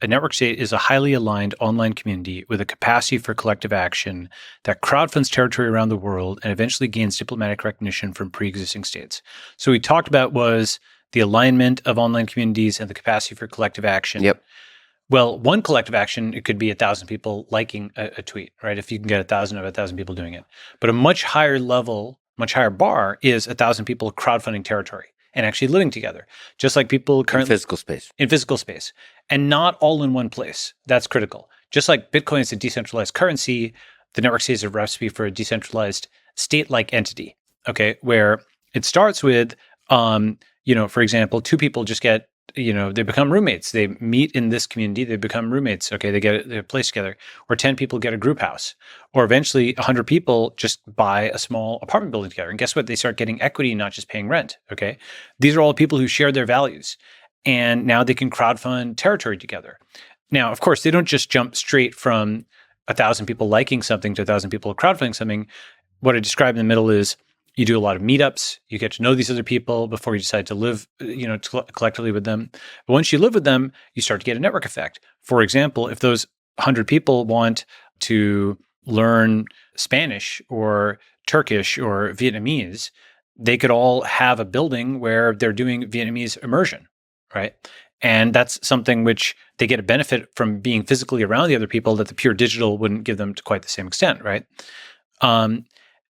a network state is a highly aligned online community with a capacity for collective action that crowdfunds territory around the world and eventually gains diplomatic recognition from pre-existing states. So we talked about was the alignment of online communities and the capacity for collective action. Yep. Well, one collective action, it could be 1,000 people liking a tweet, right? If you can get 1,000 people doing it. But a much higher level, much higher bar is 1,000 people crowdfunding territory and actually living together, just like people currently— In physical space. And not all in one place. That's critical. Just like Bitcoin is a decentralized currency, the network state is a recipe for a decentralized state-like entity, okay? Where it starts with, for example, two people just get, they become roommates. They meet in this community, they become roommates. Okay, they get a place together. Or 10 people get a group house. Or eventually 100 people just buy a small apartment building together. And guess what? They start getting equity, not just paying rent. Okay, these are all people who share their values. And now they can crowdfund territory together. Now, of course, they don't just jump straight from 1,000 people liking something to 1,000 people crowdfunding something. What I describe in the middle is you do a lot of meetups. You get to know these other people before you decide to live, collectively with them. But once you live with them, you start to get a network effect. For example, if those 100 people want to learn Spanish or Turkish or Vietnamese, they could all have a building where they're doing Vietnamese immersion, right? And that's something which they get a benefit from being physically around the other people that the pure digital wouldn't give them to quite the same extent, right?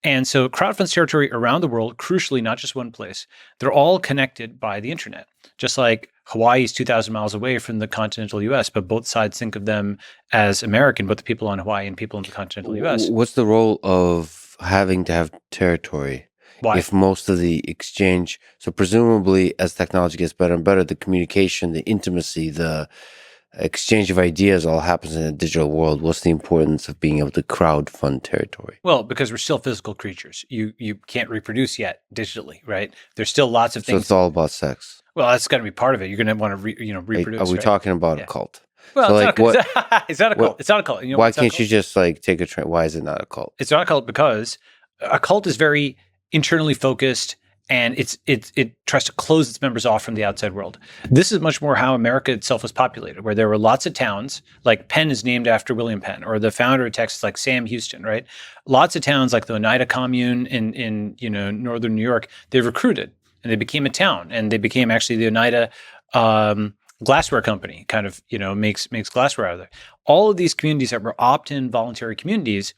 And so crowdfunds territory around the world, crucially, not just one place, they're all connected by the internet. Just like Hawaii is 2,000 miles away from the continental US, but both sides think of them as American, both the people on Hawaii and people in the continental US. What's the role of having to have territory? Why? If most of the exchange, so presumably as technology gets better and better, the communication, the intimacy, the exchange of ideas all happens in a digital world. What's the importance of being able to crowdfund territory? Well, because we're still physical creatures. You can't reproduce yet digitally, right? There's still lots of So things. it's all about sex. Well, that's got to be part of it. You're going to want to reproduce. Are we right? talking about Yeah. a cult? Well, So, it's, like, not, it's not a cult. It's not a cult. You know Why what's not a can't cult? you just take a trend? Why is it not a cult? It's not a cult because a cult is very internally focused and it tries to close its members off from the outside world. This is much more how America itself was populated, where there were lots of towns, like Penn is named after William Penn, or the founder of Texas, like Sam Houston, right? Lots of towns like the Oneida Commune in northern New York, they recruited and they became a town, and they became actually the Oneida glassware company, kind of makes glassware out of there. All of these communities that were opt-in voluntary communities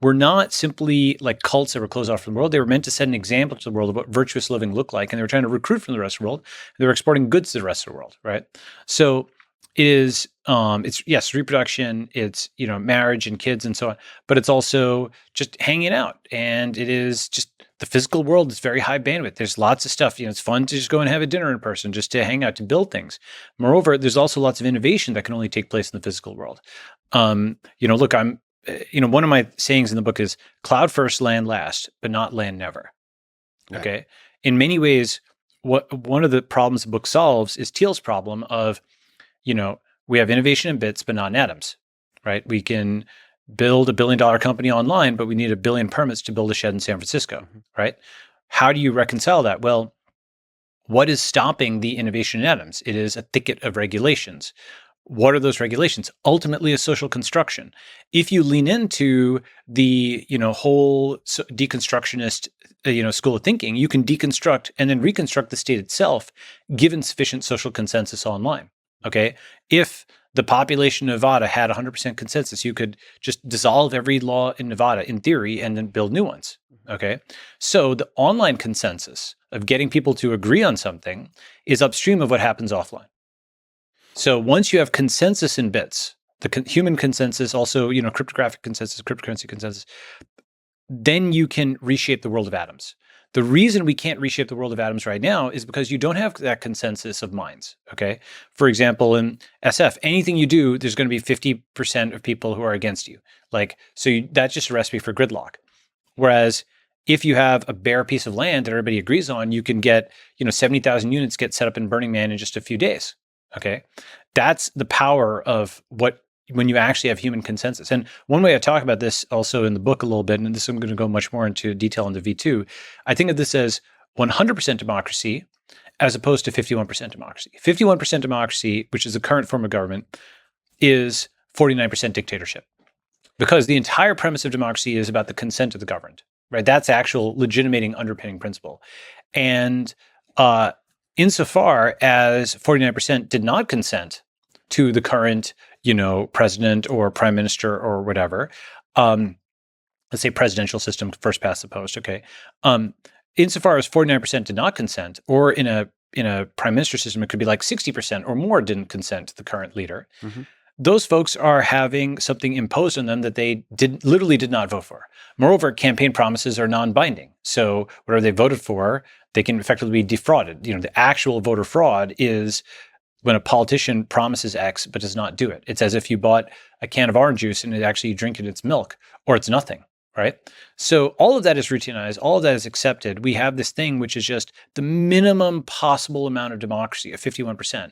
were not simply like cults that were closed off from the world. They were meant to set an example to the world of what virtuous living looked like. And they were trying to recruit from the rest of the world. They were exporting goods to the rest of the world, right? So it is, it's, yes, reproduction, it's, marriage and kids and so on, but it's also just hanging out. And it is just, the physical world is very high bandwidth. There's lots of stuff, it's fun to just go and have a dinner in person, just to hang out, to build things. Moreover, there's also lots of innovation that can only take place in the physical world. Look, one of my sayings in the book is cloud first, land last, but not land never. Right. Okay. In many ways, one of the problems the book solves is Thiel's problem of, we have innovation in bits, but not in atoms, right? We can build $1 billion company online, but we need 1 billion permits to build a shed in San Francisco, right? How do you reconcile that? Well, what is stopping the innovation in atoms? It is a thicket of regulations. What are those regulations? Ultimately, a social construction. If you lean into the whole deconstructionist school of thinking, you can deconstruct and then reconstruct the state itself, given sufficient social consensus online. Okay, if the population of Nevada had 100% consensus, you could just dissolve every law in Nevada in theory and then build new ones. Okay, so the online consensus of getting people to agree on something is upstream of what happens offline. So once you have consensus in bits, the human consensus, also, cryptographic consensus, cryptocurrency consensus, then you can reshape the world of atoms. The reason we can't reshape the world of atoms right now is because you don't have that consensus of minds, okay? For example, in SF, anything you do, there's going to be 50% of people who are against you. That's just a recipe for gridlock. Whereas if you have a bare piece of land that everybody agrees on, you can get, 70,000 units get set up in Burning Man in just a few days. Okay, that's the power of when you actually have human consensus. And one way I talk about this also in the book a little bit, and this I'm going to go much more into detail into V2, I think of this as 100% democracy as opposed to 51% democracy. 51% democracy, which is the current form of government, is 49% dictatorship. Because the entire premise of democracy is about the consent of the governed, right? That's actual legitimating underpinning principle. And insofar as 49% did not consent to the current, president or prime minister or whatever, let's say presidential system, first past the post, okay? Insofar as 49% did not consent, or in a prime minister system, it could be like 60% or more didn't consent to the current leader. Mm-hmm. Those folks are having something imposed on them that they literally did not vote for. Moreover, campaign promises are non-binding. So whatever they voted for, they can effectively be defrauded. The actual voter fraud is when a politician promises X but does not do it. It's as if you bought a can of orange juice and you drink it, it's milk, or it's nothing, right? So all of that is routinized. All of that is accepted. We have this thing which is just the minimum possible amount of democracy of 51%.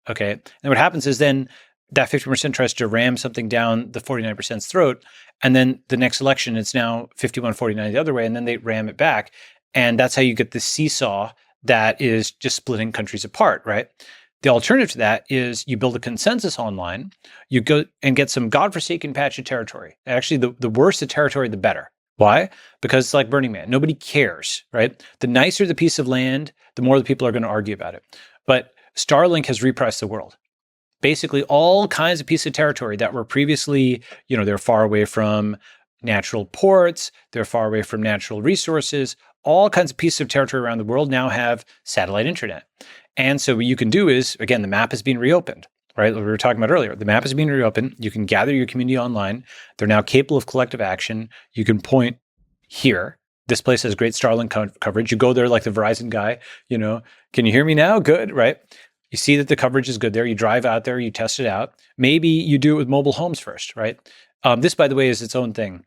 Okay. And what happens is then that 50% tries to ram something down the 49%'s throat. And then the next election, it's now 51-49 the other way. And then they ram it back. And that's how you get this seesaw that is just splitting countries apart, right? The alternative to that is you build a consensus online, you go and get some godforsaken patch of territory. Actually, the worse the territory, the better. Why? Because it's like Burning Man. Nobody cares, right? The nicer the piece of land, the more the people are going to argue about it. But Starlink has repriced the world. Basically, all kinds of pieces of territory that were previously, they're far away from natural ports, they're far away from natural resources, all kinds of pieces of territory around the world now have satellite internet. And so what you can do is, again, the map is being reopened, right? What we were talking about earlier. The map is being reopened. You can gather your community online. They're now capable of collective action. You can point here. This place has great Starlink coverage. You go there like the Verizon guy, can you hear me now? Good, right? You see that the coverage is good there. You drive out there, you test it out. Maybe you do it with mobile homes first, right? This, by the way, is its own thing.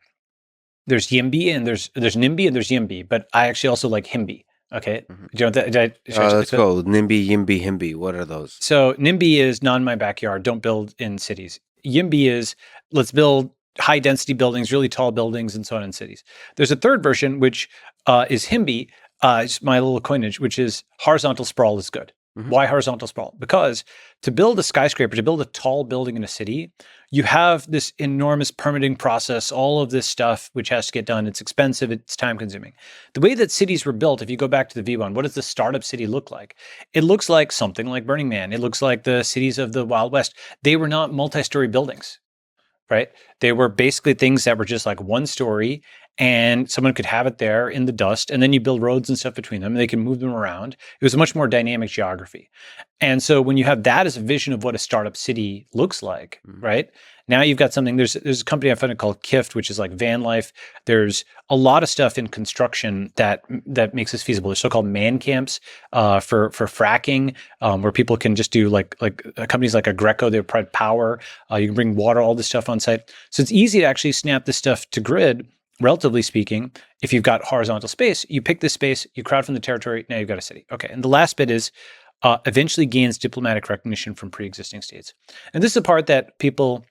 There's YIMBY and there's NIMBY and there's YIMBY, but I actually also like HIMBY. Okay. Mm-hmm. Do you know that? Let's go. NIMBY, YIMBY, HIMBY. What are those? So NIMBY is not in my backyard. Don't build in cities. YIMBY is let's build high density buildings, really tall buildings, and so on in cities. There's a third version, which is HIMBY, it's my little coinage, which is horizontal sprawl is good. Mm-hmm. Why horizontal sprawl? Because to build a skyscraper, to build a tall building in a city, you have this enormous permitting process, all of this stuff which has to get done. It's expensive, it's time consuming. The way that cities were built, if you go back to the V1, what does the startup city look like? It looks like something like Burning Man. It looks like the cities of the Wild West. They were not multi-story buildings, right? They were basically things that were just like one story, and someone could have it there in the dust, and then you build roads and stuff between them, and they can move them around. It was a much more dynamic geography. And so when you have that as a vision of what a startup city looks like, right? Now you've got something, there's a company I found called Kift, which is like van life. There's a lot of stuff in construction that makes this feasible. There's so-called man camps for fracking, where people can just do like companies like Agreco, they provide power. You can bring water, all this stuff on site. So it's easy to actually snap this stuff to grid, relatively speaking. If you've got horizontal space, you pick this space, you crowd from the territory, now you've got a city. Okay, and the last bit is eventually gains diplomatic recognition from pre-existing states. And this is the part that people,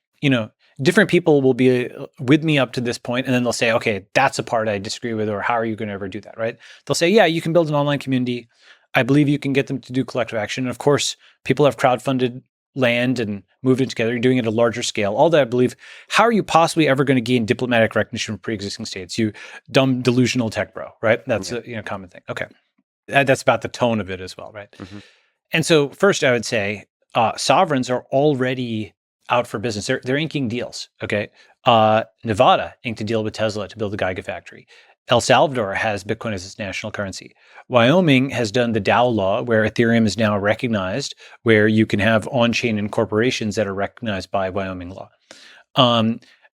different people will be with me up to this point, and then they'll say, okay, that's a part I disagree with, or how are you going to ever do that, right? They'll say, yeah, you can build an online community. I believe you can get them to do collective action. And of course, people have crowdfunded land and moved it together. You're doing it at a larger scale. All that I believe. How are you possibly ever going to gain diplomatic recognition from pre-existing states? You dumb, delusional tech bro, right? That's a common thing. Okay. That's about the tone of it as well, right? Mm-hmm. And so first I would say sovereigns are already out for business. They're inking deals, okay? Nevada inked a deal with Tesla to build a Gigafactory. El Salvador has Bitcoin as its national currency. Wyoming has done the DAO law, where Ethereum is now recognized, where you can have on-chain incorporations that are recognized by Wyoming law.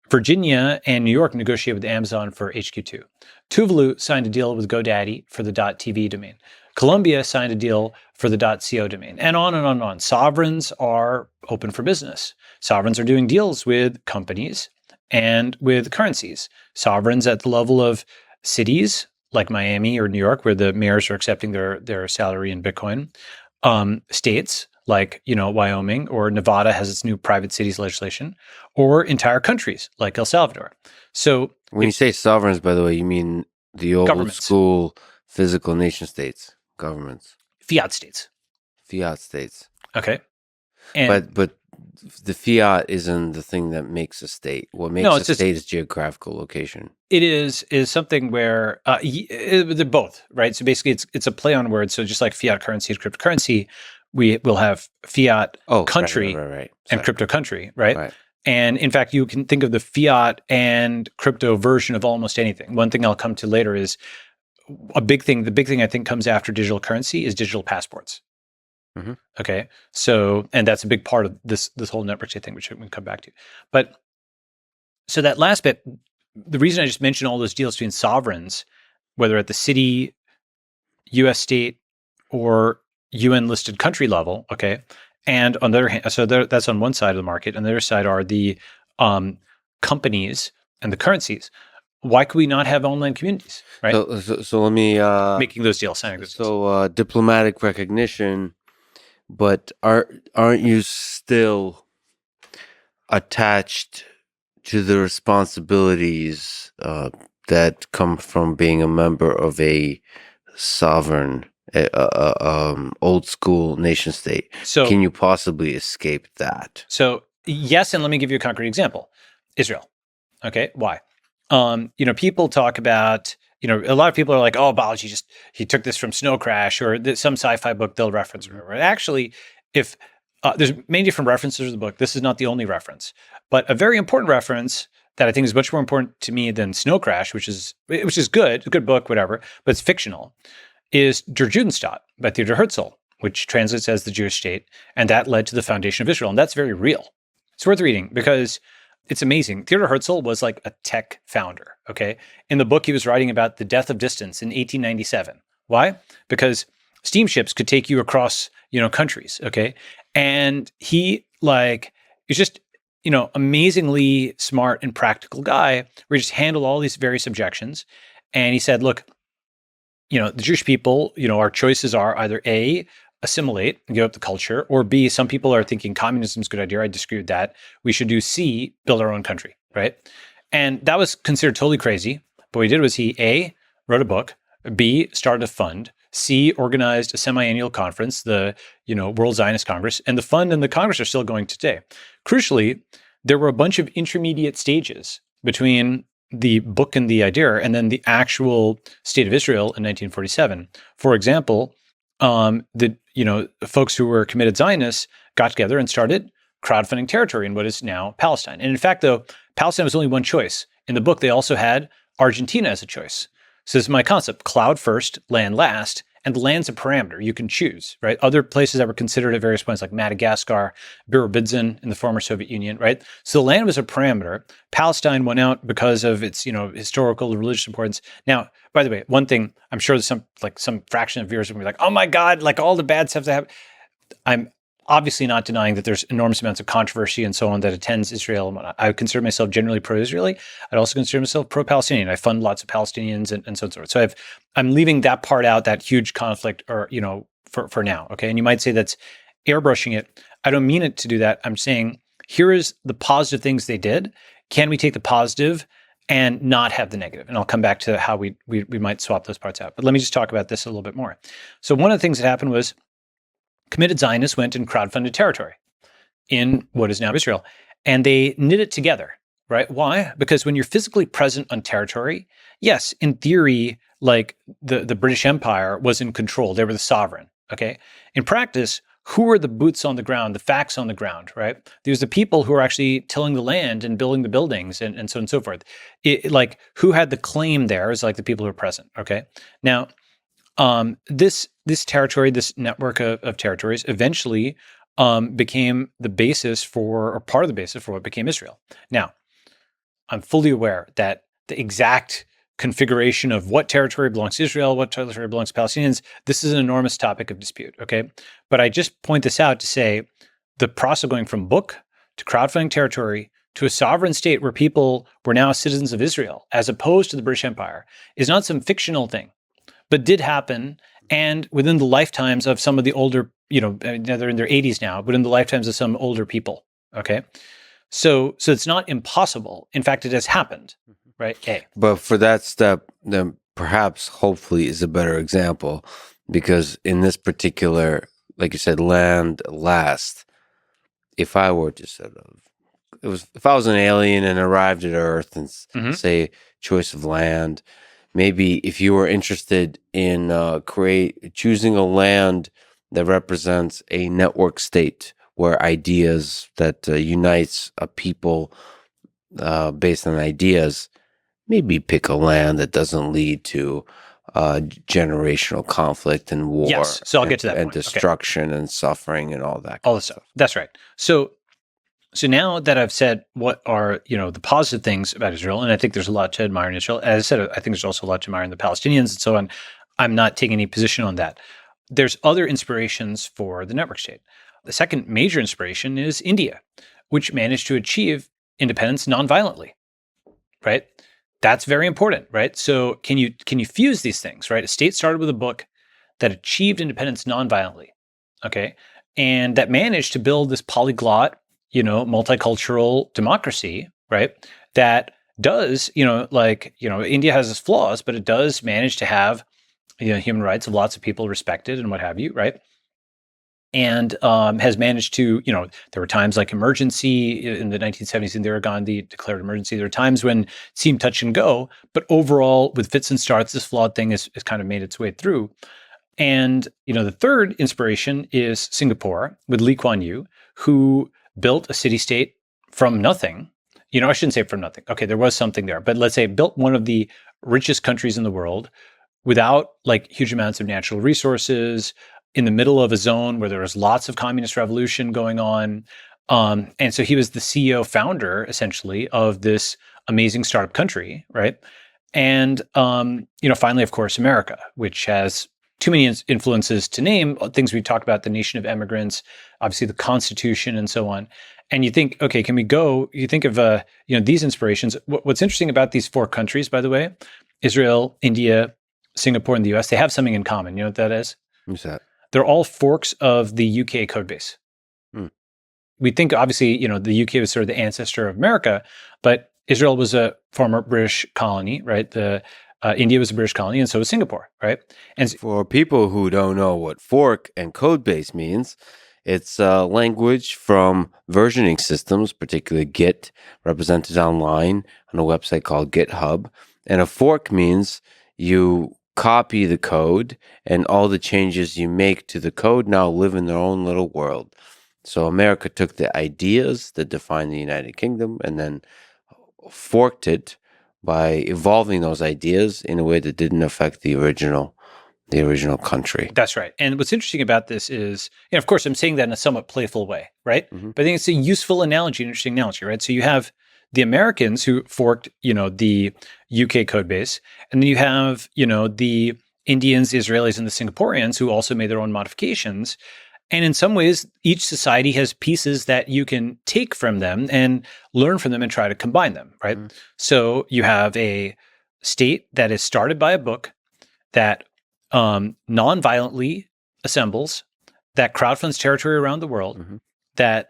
Virginia and New York negotiated with Amazon for HQ2. Tuvalu signed a deal with GoDaddy for the .tv domain. Colombia signed a deal for the .co domain, and on and on and on. Sovereigns are open for business. Sovereigns are doing deals with companies and with currencies. Sovereigns at the level of cities like Miami or New York, where the mayors are accepting their salary in Bitcoin. States like Wyoming or Nevada has its new private cities legislation, or entire countries like El Salvador. So when you say sovereigns, by the way, you mean the old school physical nation states, governments, fiat states. Fiat states. Okay. And but the fiat isn't the thing that makes a state. What makes No, a it's just state is geographical location. it is something where they're both, right? So basically, it's a play on words. So just like fiat currency is cryptocurrency, we will have fiat country Right. and Sorry. crypto country, right? Right. And in fact, you can think of the fiat and crypto version of almost anything. One thing I'll come to later is a big thing. The big thing I think comes after digital currency is digital passports. Mm-hmm. Okay, so and that's a big part of this whole network state thing, which we can come back to. But so that last bit, the reason I just mentioned all those deals between sovereigns, whether at the city, U.S. state, or UN listed country level, okay, and on the other hand, so that's on one side of the market, and the other side are the companies and the currencies. Why could we not have online communities, right? So let me Making those deals, signing those deals. so diplomatic recognition, but aren't you still attached to the responsibilities that come from being a member of a sovereign, old school nation state? So Can you possibly escape that? So yes, and let me give you a concrete example. Israel. Okay, why? People talk about, a lot of people are like, oh, Balaji he took this from Snow Crash or some sci-fi book they'll reference. Or whatever. Actually, if there's many different references to the book, this is not the only reference, but a very important reference that I think is much more important to me than Snow Crash, which is good, a good book, whatever, but it's fictional, is Der Judenstaat by Theodor Herzl, which translates as the Jewish state, and that led to the foundation of Israel, and that's very real. It's worth reading because it's amazing. Theodor Herzl was like a tech founder, okay? In the book, he was writing about the death of distance in 1897. Why? Because steamships could take you across, countries, okay? And he's just, amazingly smart and practical guy where he just handled all these various objections. And he said, look, the Jewish people, our choices are either A, assimilate and give up the culture, or B, some people are thinking communism is a good idea. I disagree with that. We should do C, build our own country, right? And that was considered totally crazy. But what he did was he A, wrote a book, B, started a fund, C, organized a semi-annual conference, the World Zionist Congress, and the fund and the Congress are still going today. Crucially, there were a bunch of intermediate stages between the book and the idea and then the actual state of Israel in 1947. For example, the folks who were committed Zionists got together and started crowdfunding territory in what is now Palestine. And in fact, though, Palestine was only one choice. In the book, they also had Argentina as a choice. So this is my concept: cloud first, land last, and the land's a parameter you can choose, right? Other places that were considered at various points, like Madagascar, Birobidzhan in the former Soviet Union, right? So the land was a parameter. Palestine went out because of its, historical and religious importance. Now, by the way, one thing, I'm sure there's some fraction of viewers will be like, oh my God, like all the bad stuff that happened. I'm obviously not denying that there's enormous amounts of controversy and so on that attends Israel and whatnot. I would consider myself generally pro-Israeli. I'd also consider myself pro-Palestinian. I fund lots of Palestinians and so on and so forth. So I'm leaving that part out, that huge conflict, or for now. Okay, and you might say that's airbrushing it. I don't mean it to do that. I'm saying here is the positive things they did. Can we take the positive and not have the negative? And I'll come back to how we might swap those parts out. But let me just talk about this a little bit more. So one of the things that happened was committed Zionists went and crowdfunded territory in what is now Israel, and they knit it together, right? Why? Because when you're physically present on territory, yes, in theory, like the British Empire was in control. They were the sovereign, okay? In practice, who were the boots on the ground, the facts on the ground, right? There's the people who are actually tilling the land and building the buildings and so on and so forth. Like who had the claim there is like the people who are present, okay? Now, this territory, this network of territories, eventually became the basis for, or part of the basis for what became Israel. Now, I'm fully aware that the exact configuration of what territory belongs to Israel, what territory belongs to Palestinians, this is an enormous topic of dispute, okay? But I just point this out to say the process of going from book to crowdfunding territory to a sovereign state where people were now citizens of Israel, as opposed to the British Empire, is not some fictional thing, but did happen, and within the lifetimes of some of the older, they're in their 80s now, but in the lifetimes of some older people, okay? So it's not impossible. In fact, it has happened, right? Okay. But for that step, then perhaps, hopefully, is a better example, because in this particular, like you said, land last, if I were to sort of, if I was an alien and arrived at Earth and say choice of land, maybe if you were interested in choosing a land that represents a network state where ideas that unites a people based on ideas, maybe pick a land that doesn't lead to generational conflict and war. Yes. So I'll get to that and point. destruction and suffering and all that. All this stuff. That's right. So now that I've said what are, the positive things about Israel, and I think there's a lot to admire in Israel. As I said, I think there's also a lot to admire in the Palestinians and so on. I'm not taking any position on that. There's other inspirations for the network state. The second major inspiration is India, which managed to achieve independence nonviolently, right? That's very important, right? So can you fuse these things, right? A state started with a book that achieved independence nonviolently, okay? And that managed to build this polyglot, multicultural democracy, right? That does, India has its flaws, but it does manage to have, human rights of lots of people respected and what have you, right? And has managed to, there were times like emergency in the 1970s, Indira Gandhi declared emergency. There are times when it seemed touch and go, but overall, with fits and starts, this flawed thing has kind of made its way through. And, the third inspiration is Singapore with Lee Kuan Yew, who built a city-state from nothing. I shouldn't say from nothing. Okay, there was something there, but let's say built one of the richest countries in the world without like huge amounts of natural resources, in the middle of a zone where there was lots of communist revolution going on. And so he was the CEO founder, essentially, of this amazing startup country, right? And, finally, of course, America, which has too many influences to name, things we talked about, the nation of immigrants, obviously the Constitution and so on. And you think, okay, can we go, you think of, these inspirations. What's interesting about these four countries, by the way, Israel, India, Singapore, and the US, they have something in common. You know what that is? What's that? They're all forks of the UK code base. We think, obviously, the UK was sort of the ancestor of America, but Israel was a former British colony, right? India was a British colony, and so was Singapore, right? And for people who don't know what fork and code base means, it's language from versioning systems, particularly Git, represented online on a website called GitHub. And a fork means you copy the code, and all the changes you make to the code now live in their own little world. So America took the ideas that define the United Kingdom and then forked it by evolving those ideas in a way that didn't affect the original country. That's right. And what's interesting about this is, of course, I'm saying that in a somewhat playful way, right? But I think it's a useful analogy, an interesting analogy, right? So you have the Americans who forked, the UK code base, and then you have, the Indians, the Israelis, and the Singaporeans who also made their own modifications. And in some ways, each society has pieces that you can take from them and learn from them and try to combine them, right? So you have a state that is started by a book that non-violently assembles, that crowdfunds territory around the world, that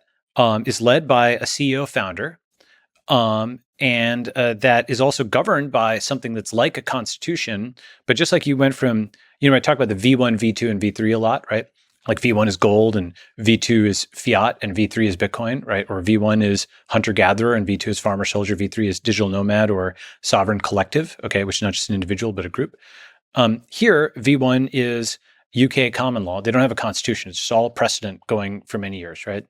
is led by a CEO founder, and that is also governed by something that's like a constitution. But just like you went from, I talk about the V1, V2, and V3 a lot, right? Like V1 is gold and V2 is fiat and V3 is Bitcoin, right? Or V1 is hunter-gatherer and V2 is farmer-soldier, V3 is digital nomad or sovereign collective, okay, which is not just an individual, but a group. Here, V1 is UK common law. They don't have a constitution. It's just all precedent going for many years, right?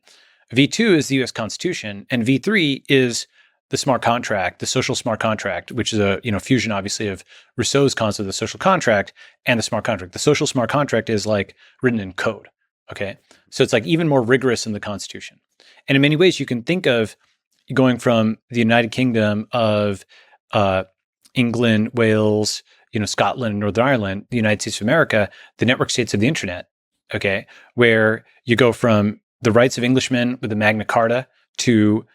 V2 is the US Constitution, and V3 is the smart contract, the social smart contract, which is a fusion, obviously, of Rousseau's concept of the social contract and the smart contract. The social smart contract is like written in code, okay? So it's like even more rigorous than the Constitution. And in many ways, you can think of going from the United Kingdom of England, Wales, Scotland, and Northern Ireland, the United States of America, the network states of the internet, okay, where you go from the rights of Englishmen with the Magna Carta to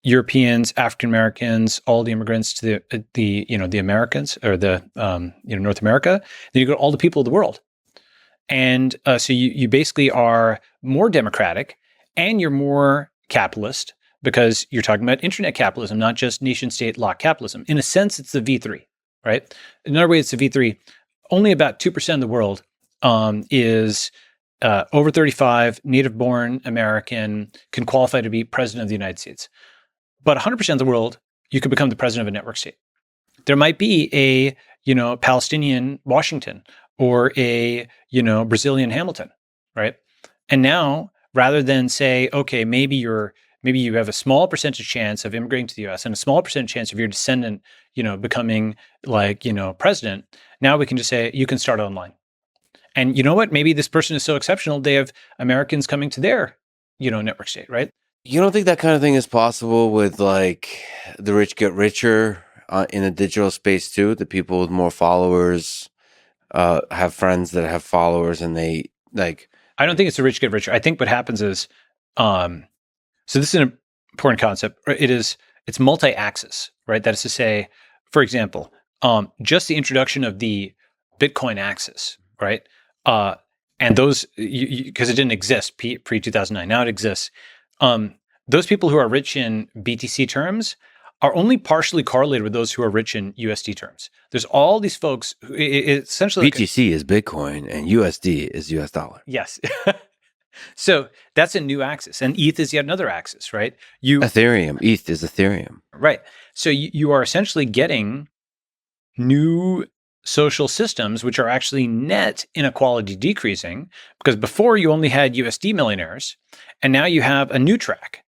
Europeans, African Americans, all the immigrants to the Americans or the North America. Then you go to all the people of the world, and so you basically are more democratic and you're more capitalist because you're talking about internet capitalism, not just nation state lock capitalism. In a sense, it's the V3, right? Another way, it's the V3. Only about 2% of the world is over 35, native-born American, can qualify to be president of the United States. But 100% of the world, you could become the president of a network state. There might be a, Palestinian Washington or a, Brazilian Hamilton, right? And now, rather than say, okay, maybe you have a small percentage chance of immigrating to the US and a small percentage chance of your descendant, becoming president, now we can just say you can start online. And you know what? Maybe this person is so exceptional, they have Americans coming to their, network state, right? You don't think that kind of thing is possible with like the rich get richer in the digital space too? The people with more followers have friends that have followers, and they like. I don't think it's the rich get richer. I think what happens is, so this is an important concept. It's multi-axis, right? That is to say, for example, just the introduction of the Bitcoin axis, right? And those, because it didn't exist pre 2009, now it exists. Those people who are rich in BTC terms are only partially correlated with those who are rich in USD terms. There's all these folks who essentially BTC is Bitcoin and USD is US dollar. Yes. So that's a new axis, and ETH is yet another axis, right? Ethereum, ETH is Ethereum. Right. So you are essentially getting new social systems, which are actually net inequality decreasing, because before you only had USD millionaires, and now you have a new track,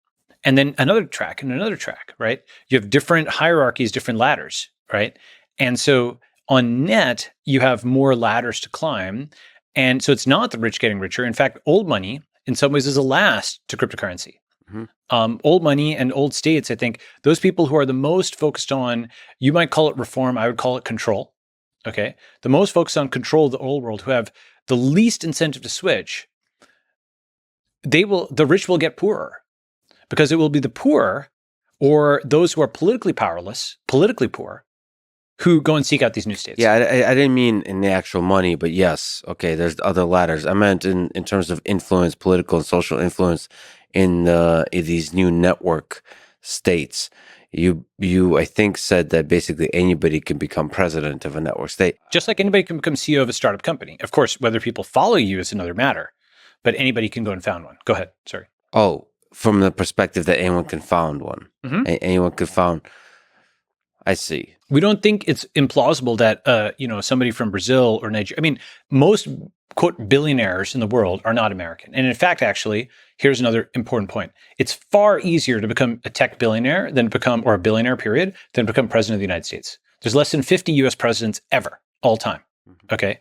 and then another track, and another track, right? You have different hierarchies, different ladders, right? And so on net, you have more ladders to climb. And so it's not the rich getting richer. In fact, old money, in some ways, is a last to cryptocurrency. Mm-hmm. Old money and old states, I think, those people who are the most focused on, you might call it reform, I would call it control. Okay. The most focused on control of the old world, who have the least incentive to switch, the rich will get poorer, because it will be the poor or those who are politically powerless, politically poor, who go and seek out these new states. Yeah, I didn't mean in the actual money, but yes, okay, there's other ladders. I meant in terms of influence, political and social influence in these new network states. You I think said that basically anybody can become president of a network state. Just like anybody can become CEO of a startup company. Of course, whether people follow you is another matter, but anybody can go and found one. Go ahead. Sorry. Oh, from the perspective that anyone can found one. Mm-hmm. Anyone can found. I see. We don't think it's implausible that somebody from Brazil or Nigeria. I mean, most quote billionaires in the world are not American. And in fact, actually, here's another important point. It's far easier to become a tech billionaire or a billionaire period, than become president of the United States. There's less than 50 US presidents ever, all time. Mm-hmm. Okay.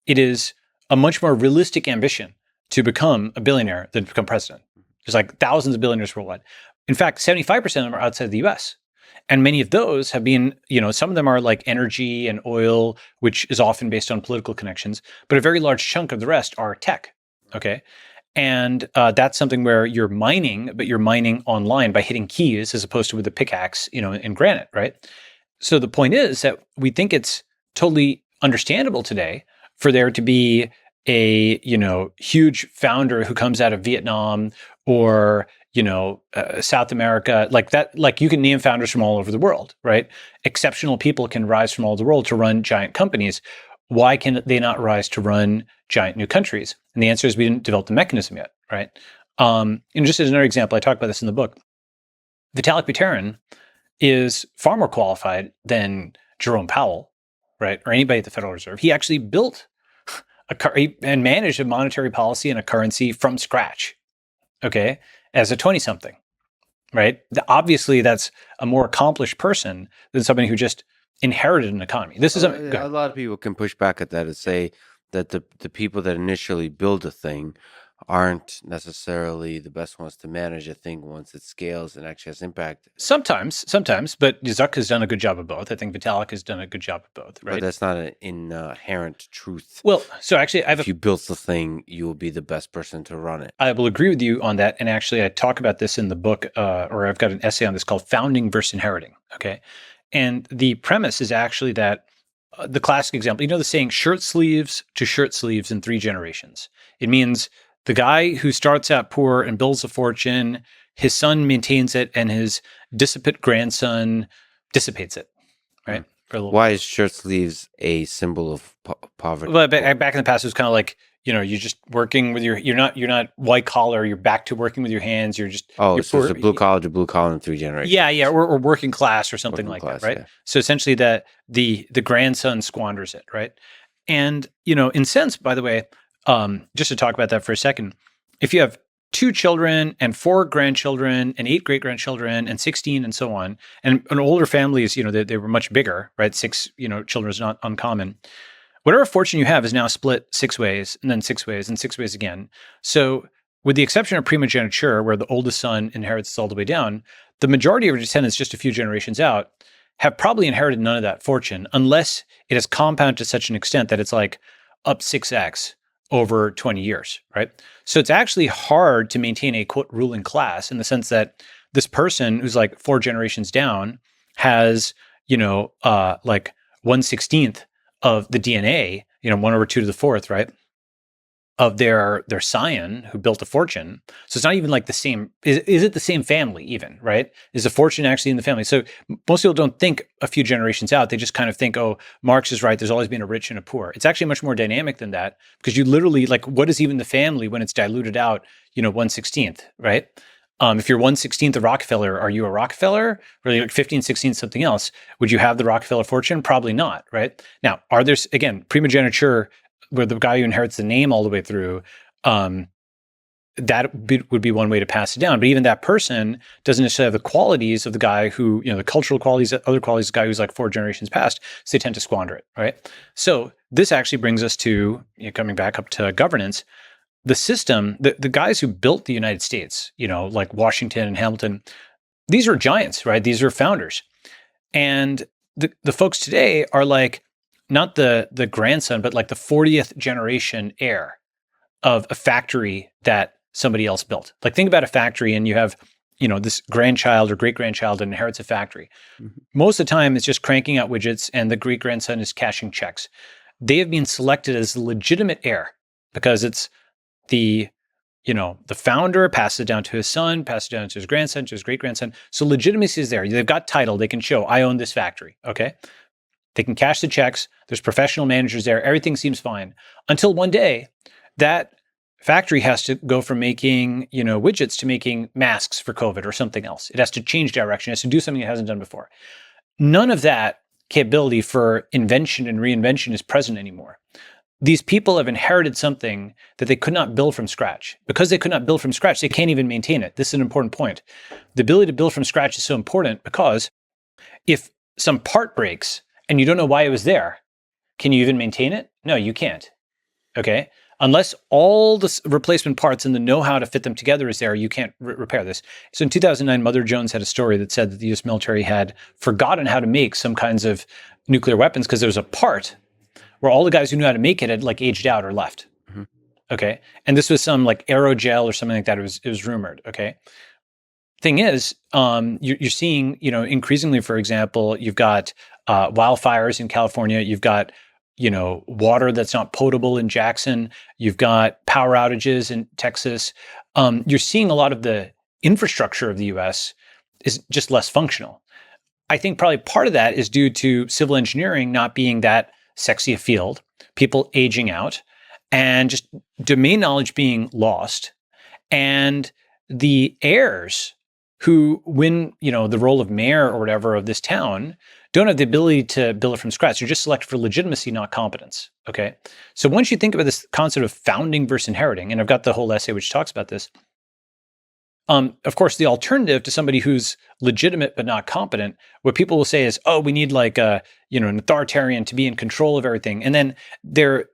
It is a much more realistic ambition to become a billionaire than to become president. There's like thousands of billionaires worldwide. In fact, 75% of them are outside the US. And many of those have been, some of them are like energy and oil, which is often based on political connections, but a very large chunk of the rest are tech. Okay. And that's something where you're mining, but you're mining online by hitting keys as opposed to with a pickaxe, in granite, right? So the point is that we think it's totally understandable today for there to be a, huge founder who comes out of Vietnam or, South America, like that, like you can name founders from all over the world, right? Exceptional people can rise from all over the world to run giant companies. Why can they not rise to run giant new countries? And the answer is we didn't develop the mechanism yet, right? And just as another example, I talk about this in the book. Vitalik Buterin is far more qualified than Jerome Powell, right? Or anybody at the Federal Reserve. He actually built and managed a monetary policy and a currency from scratch, okay, as a 20-something, right? Obviously, that's a more accomplished person than somebody who just inherited an economy. This is a lot of people can push back at that and say that the people that initially build a thing aren't necessarily the best ones to manage a thing once it scales and actually has impact. Sometimes, but Zuck has done a good job of both. I think Vitalik has done a good job of both, right? But that's not an inherent truth. Well, so actually, if you built the thing, you will be the best person to run it. I will agree with you on that. And actually, I talk about this in the book, or I've got an essay on this called Founding versus Inheriting, okay? And the premise is actually that the classic example, the saying shirt sleeves to shirt sleeves in 3 generations. It means the guy who starts out poor and builds a fortune, his son maintains it, and his dissipate grandson dissipates it, right? Why is shirt sleeves a symbol of poverty? Well, back in the past, it was kind of like, you're just working with you're not white collar, you're back to working with your hands, you're so it's a blue collar to blue collar in 3 generations. Yeah, or working class or something Working like class, that, right? yeah. So essentially the grandson squanders it, right? And, in sense, by the way, just to talk about that for a second, if you have 2 children and 4 grandchildren and 8 great grandchildren and 16 and so on, and an older families, they were much bigger, right? 6, children is not uncommon. Whatever fortune you have is now split 6 ways and then 6 ways and 6 ways again. So with the exception of primogeniture, where the oldest son inherits all the way down, the majority of your descendants just a few generations out have probably inherited none of that fortune unless it has compounded to such an extent that it's like up 6x over 20 years, right? So it's actually hard to maintain a quote ruling class in the sense that this person who's like 4 generations down has, like 1/16 of the DNA, 1/2 to the 4th, right? Of their scion who built a fortune. So it's not even like the same. Is it the same family even, right? Is the fortune actually in the family? So most people don't think a few generations out. They just kind of think, oh, Marx is right. There's always been a rich and a poor. It's actually much more dynamic than that because you literally like, what is even the family when it's diluted out, 1/16, right? If you're 1/16 a Rockefeller, are you a Rockefeller? Or like 15, 16, something else? Would you have the Rockefeller fortune? Probably not, right? Now, are there, again, primogeniture, where the guy who inherits the name all the way through, would be one way to pass it down. But even that person doesn't necessarily have the qualities of the guy who, the cultural qualities, other qualities of the guy who's like 4 generations past, so they tend to squander it, right? So this actually brings us to, coming back up to governance, the system, the guys who built the United States, like Washington and Hamilton, these are giants, right? These are founders. And the folks today are like, not the grandson, but like the 40th generation heir of a factory that somebody else built. Like think about a factory and you have, this grandchild or great grandchild that inherits a factory. Mm-hmm. Most of the time it's just cranking out widgets and the great grandson is cashing checks. They have been selected as the legitimate heir because it's the founder passes it down to his son, passes it down to his grandson, to his great grandson. So legitimacy is there. They've got title. They can show, I own this factory. Okay. They can cash the checks. There's professional managers there. Everything seems fine until one day that factory has to go from making, widgets to making masks for COVID or something else. It has to change direction. It has to do something it hasn't done before. None of that capability for invention and reinvention is present anymore. These people have inherited something that they could not build from scratch. Because they could not build from scratch, they can't even maintain it. This is an important point. The ability to build from scratch is so important because if some part breaks and you don't know why it was there, can you even maintain it? No, you can't. Okay? Unless all the replacement parts and the know-how to fit them together is there, you can't repair this. So in 2009, Mother Jones had a story that said that the US military had forgotten how to make some kinds of nuclear weapons because there was a part where all the guys who knew how to make it had like aged out or left. Mm-hmm. Okay. And this was some like aerogel or something like that. It was rumored. Okay. Thing is, you're seeing, increasingly, for example, you've got wildfires in California. You've got, water that's not potable in Jackson. You've got power outages in Texas. You're seeing a lot of the infrastructure of the US is just less functional. I think probably part of that is due to civil engineering not being that sexy a field, people aging out, and just domain knowledge being lost. And the heirs who win, the role of mayor or whatever of this town don't have the ability to build it from scratch. You're just selected for legitimacy, not competence. Okay. So once you think about this concept of founding versus inheriting, and I've got the whole essay which talks about this. Of course, the alternative to somebody who's legitimate but not competent, what people will say is, "Oh, we need like an authoritarian to be in control of everything," and then their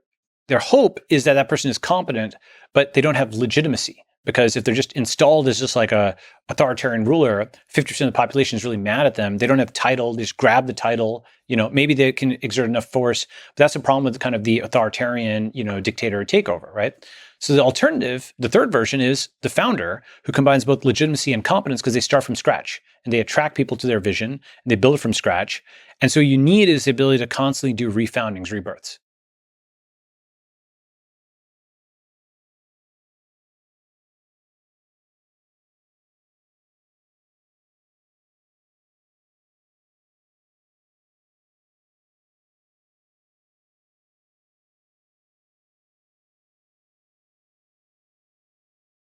hope is that that person is competent, but they don't have legitimacy because if they're just installed as just like a authoritarian ruler, 50% of the population is really mad at them. They don't have title; they just grab the title. Maybe they can exert enough force, but that's the problem with kind of the authoritarian, dictator takeover, right? So the alternative, the third version, is the founder who combines both legitimacy and competence because they start from scratch and they attract people to their vision and they build it from scratch. And so you need is the ability to constantly do refoundings, rebirths.